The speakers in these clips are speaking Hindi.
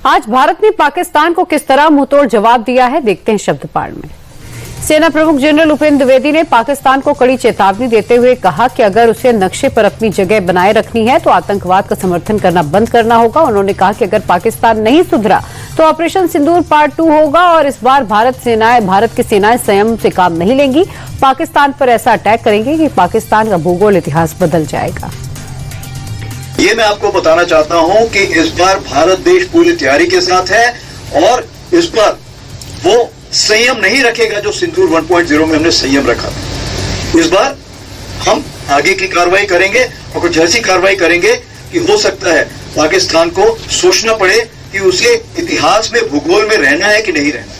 आज भारत ने पाकिस्तान को किस तरह मुंहतोड़ जवाब दिया है, देखते हैं शब्दपाठ में। सेना प्रमुख जनरल उपेंद्र द्विवेदी ने पाकिस्तान को कड़ी चेतावनी देते हुए कहा कि अगर उसे नक्शे पर अपनी जगह बनाए रखनी है तो आतंकवाद का समर्थन करना बंद करना होगा। उन्होंने कहा कि अगर पाकिस्तान नहीं सुधरा तो ऑपरेशन सिंदूर पार्ट 2 होगा और इस बार भारत की सेनाएं संयम से काम नहीं लेंगी। पाकिस्तान पर ऐसा अटैक करेंगे कि पाकिस्तान का भूगोल इतिहास बदल जाएगा। ये मैं आपको बताना चाहता हूं कि इस बार भारत देश पूरी तैयारी के साथ है और इस बार वो संयम नहीं रखेगा जो सिंदूर 1.0 में हमने संयम रखा था। इस बार हम आगे की कार्रवाई करेंगे और कुछ ऐसी कार्रवाई करेंगे कि हो सकता है पाकिस्तान को सोचना पड़े कि उसे इतिहास में भूगोल में रहना है कि नहीं रहना है।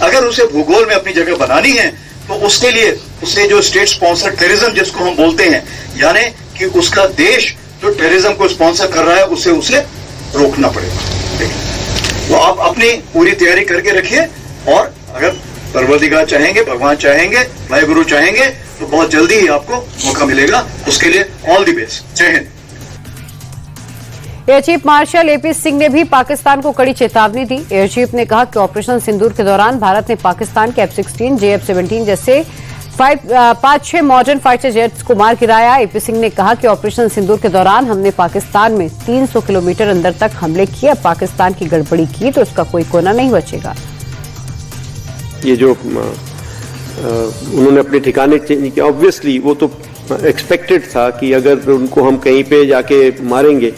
अगर उसे भूगोल में अपनी जगह बनानी है तो उसके लिए उसे जो स्टेट स्पॉन्सर टेररिज्म जिसको हम बोलते हैं, यानी कि उसका देश जो टेररिज्म को स्पॉन्सर कर रहा है उसे रोकना पड़ेगा। तो आप अपनी पूरी तैयारी करके रखिए और अगर परवरदिगार चाहेंगे, भगवान चाहेंगे, भाई गुरु चाहेंगे तो बहुत जल्दी ही आपको मौका मिलेगा। उसके लिए all the best. Jai Hind. Air chief marshal AP Singh ने भी पाकिस्तान को कड़ी चेतावनी दी। एयर चीफ ने कहा कि ऑपरेशन सिंदूर के दौरान भारत ने पाकिस्तान के F-16, JF-17 जैसे 5-6 मॉडर्न फाइटर जेट्स को मार गिराया। एपी सिंह ने कहा कि ऑपरेशन सिंदूर के दौरान हमने पाकिस्तान में 300 किलोमीटर अंदर तक हमले किए। पाकिस्तान की गड़बड़ी की तो उसका कोई कोना नहीं बचेगा। ये जो उन्होंने अपने ठिकाने चेंज किया, ऑब्वियसली वो तो एक्सपेक्टेड था कि अगर उनको हम कहीं पे जाके मारेंगे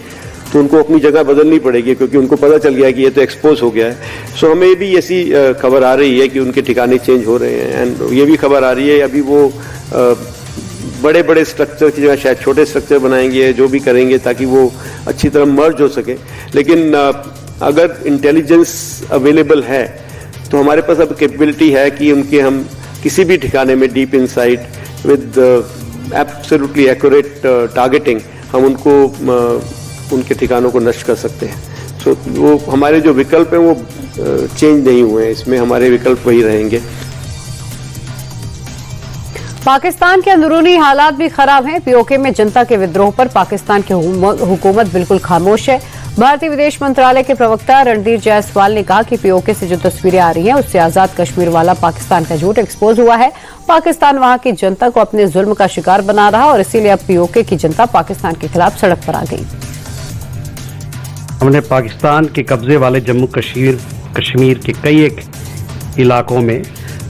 तो उनको अपनी जगह बदलनी पड़ेगी, क्योंकि उनको पता चल गया कि ये तो एक्सपोज हो गया है। सो हमें भी ऐसी खबर आ रही है कि उनके ठिकाने चेंज हो रहे हैं। एंड ये भी खबर आ रही है अभी वो बड़े बड़े स्ट्रक्चर की जगह शायद छोटे स्ट्रक्चर बनाएंगे, जो भी करेंगे ताकि वो अच्छी तरह मर्ज हो सके। लेकिन अगर इंटेलिजेंस अवेलेबल है तो हमारे पास अब कैपेबिलिटी है कि उनके हम किसी भी ठिकाने में deep inside with absolutely accurate targeting हम उनको उनके ठिकानों को नष्ट कर सकते हैं। सो वो हमारे जो विकल्प हैं वो चेंज नहीं हुए हैं, इसमें हमारे विकल्प वही रहेंगे। पाकिस्तान के अंदरूनी हालात भी खराब हैं। पीओके में जनता के विद्रोह पर पाकिस्तान की हुकूमत बिल्कुल खामोश है। भारतीय विदेश मंत्रालय के प्रवक्ता रणधीर जायसवाल ने कहा कि पीओके से जो तस्वीरें आ रही हैं उससे आजाद कश्मीर वाला पाकिस्तान का झूठ एक्सपोज हुआ है। पाकिस्तान वहां की जनता को अपने जुल्म का शिकार बना रहा और इसीलिए अब पीओके की जनता पाकिस्तान के खिलाफ सड़क पर आ गई। हमने पाकिस्तान के कब्जे वाले जम्मू कश्मीर के कई एक इलाकों में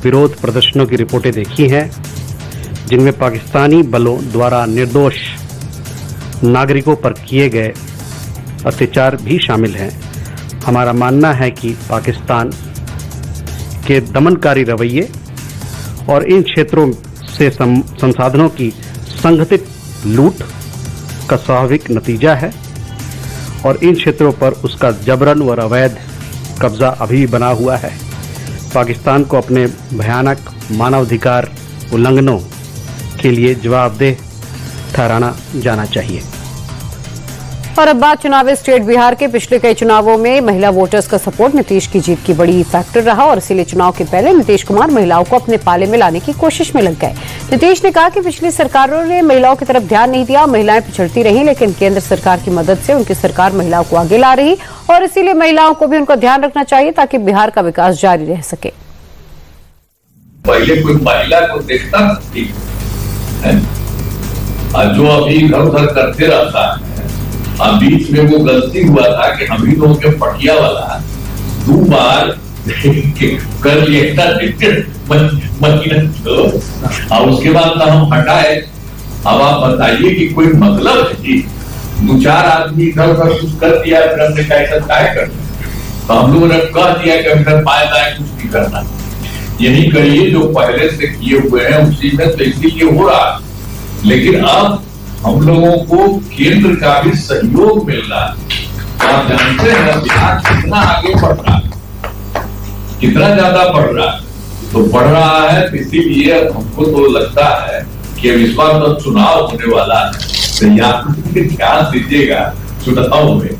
विरोध प्रदर्शनों की रिपोर्टें देखी हैं, जिनमें पाकिस्तानी बलों द्वारा निर्दोष नागरिकों पर किए गए अत्याचार भी शामिल हैं। हमारा मानना है कि पाकिस्तान के दमनकारी रवैये और इन क्षेत्रों से संसाधनों की संगठित लूट का स्वाभाविक नतीजा है और इन क्षेत्रों पर उसका जबरन और अवैध कब्जा अभी भी बना हुआ है। पाकिस्तान को अपने भयानक मानवाधिकार उल्लंघनों के लिए जवाबदेह ठहराना जाना चाहिए। और अब बात चुनावी स्टेट बिहार के। पिछले कई चुनावों में महिला वोटर्स का सपोर्ट नीतीश की जीत की बड़ी फैक्टर रहा और इसीलिए चुनाव के पहले नीतीश कुमार महिलाओं को अपने पाले में लाने की कोशिश में लग गए। नीतीश ने कहा कि पिछली सरकारों ने महिलाओं की तरफ ध्यान नहीं दिया, महिलाएं पिछड़ती रही, लेकिन केंद्र सरकार की मदद से उनकी सरकार महिलाओं को आगे ला रही और इसीलिए महिलाओं को भी उनका ध्यान रखना चाहिए ताकि बिहार का विकास जारी रह सके। पहले कोई महिला को देखता थी जो अभी इधर उधर करते रहता है। अब बीच में वो गलती हुआ था कि हम ही लोगों के पटिया वाला 2 बार कर लिया महिला और उसके बाद तो हम हटाए। अब आप बताइए कि कोई मतलब है कि 2-4 आदमी इधर उधर कुछ कर दिया फिर हमने कैसा तय कर तो हम लोगों ने कह दिया कि अगर फायदा है कुछ नहीं करना, यही करिए जो पहले से किए हुए हैं उसी में, तो इसीलिए हो रहा। लेकिन अब हम लोगों को केंद्र का भी सहयोग मिल रहा है। आप जानते हैं बिहार कितना आगे बढ़ रहा है, कितना ज्यादा बढ़ रहा है, तो बढ़ रहा है। इसीलिए हमको तो लगता है कि अब इस बार तो चुनाव होने वाला है, तो यहाँ ध्यान दीजिएगा चुनाव में।